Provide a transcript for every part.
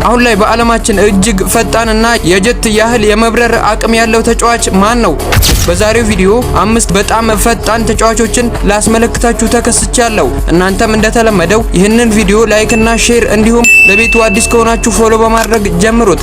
አሁን ላይ በዓለማችን እጅግ ፈጣንና የጀት ያህል የመብረር አቅም ያለው ተጫዋች ማን ነው? በዛሬው ቪዲዮ 5 በጣም ፈጣን ተጫዋቾችን ላስመለክታችሁ ተከስቻለሁ። እናንተም እንደተለመደው ይህንን ቪዲዮ ላይክ እና ሼር እንዲሁም ለቤቱ አዲስ ከሆናችሁ ፎሎ በማድረግ ጀምሩት።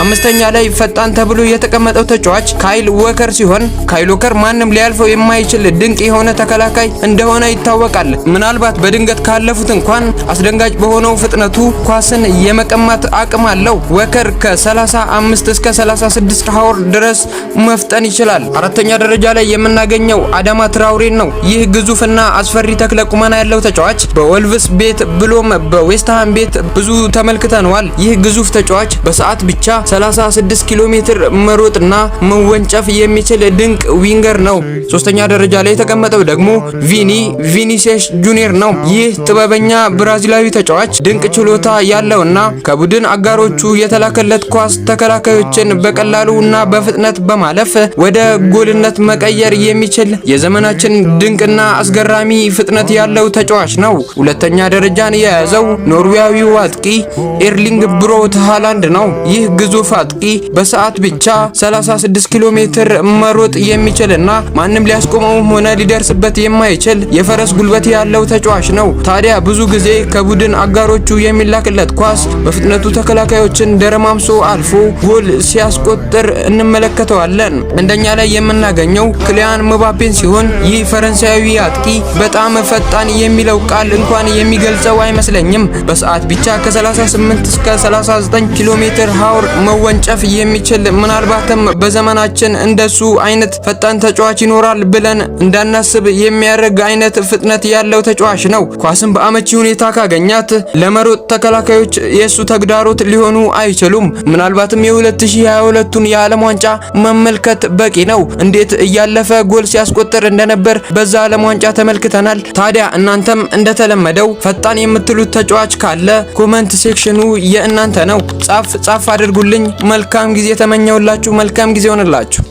አምስተኛ ላይ ፈጣን ተብሎ የተቀመጠው ተጫዋች ካይል ወከር ሲሆን ካይል ወከር ማንም ሊያልፈው የማይችል ድንቅ የሆነ ተከላካይ እንደሆነ ይታወቃል። ምናልባት በድንገት ካለፉት እንኳን አስደንጋጭ በሆነው ፍጥነቱ ኳስን የመቀማት አቅም አለው። ወከር ከ35 እስከ 36 ሀወር ድረስ መፍጠን ይችላል። አራተኛ ደረጃ ላይ የምናገኘው አዳማ ትራውሬን ነው። ይህ ግዙፍና አስፈሪ ተክለ ቁመና ያለው ተጫዋች በወልቭስ ቤት ብሎም በዌስትሃም ቤት ብዙ ተመልክተነዋል። ይህ ግዙፍ ተጫዋች በሰዓት ብቻ 36 ኪሎ ሜትር መሮጥና መወንጨፍ የሚችል ድንቅ ዊንገር ነው። ሶስተኛ ደረጃ ላይ የተቀመጠው ደግሞ ቪኒሲየስ ጁኒየር ነው። ይህ ጥበበኛ ብራዚላዊ ተጫዋች ድንቅ ችሎታ ያለውና ከቡድን አጋሮቹ የተላከለት ኳስ ተከላካዮችን በቀላሉና በፍጥነት በማለፍ ወደ ጎልነት መቀየር የሚችል የዘመናችን ድንቅና አስገራሚ ፍጥነት ያለው ተጫዋች ነው። ሁለተኛ ደረጃን የያዘው ኖርዌያዊው አጥቂ ኤርሊንግ ብሮት ሃላንድ ነው። ይህ ግዙፍ አጥቂ በሰዓት ብቻ 36 ኪሎ ሜትር መሮጥ የሚችልና ማንም ሊያስቆመውም ሆነ ሊደርስበት የማይችል የፈረስ ጉልበት ያለው ተጫዋች ነው። ታዲያ ብዙ ጊዜ ከቡድን አጋሮቹ የሚላክለት ኳስ በፍጥነቱ ተከላካዮችን ደረማምሶ አልፎ ጎል ሲያስቆጥር እንመለከተዋለን። አንደኛ ላይ የምናገኘው ክሊያን ምባፔን ሲሆን ይህ ፈረንሳያዊ አጥቂ በጣም ፈጣን የሚለው ቃል እንኳን የሚገልጸው አይመስለኝም። በሰዓት ብቻ ከ38 እስከ 39 ኪሎ ሜትር ሀወር መወንጨፍ የሚችል ምናልባትም በዘመናችን እንደሱ አይነት ፈጣን ተጫዋች ይኖራል ብለን እንዳናስብ የሚያደርግ አይነት ፍጥነት ያለው ተጫዋች ነው። ኳስን በአመቺ ሁኔታ ካገኛት ለመሮጥ ተከላካዮች የሱ ተግዳሮት ሊሆኑ አይችሉም። ምናልባትም የ2022ቱን የዓለም ዋንጫ መመልከት በቂ ነው። እንዴት እያለፈ ጎል ሲያስቆጥር እንደነበር በዛ ዓለም ዋንጫ ተመልክተናል። ታዲያ እናንተም እንደተለመደው ፈጣን የምትሉት ተጫዋች ካለ ኮሜንት ሴክሽኑ የእናንተ ነው። ጻፍ አድርጉልኝ። መልካም ጊዜ ተመኘውላችሁ። መልካም ጊዜ ሆነላችሁ።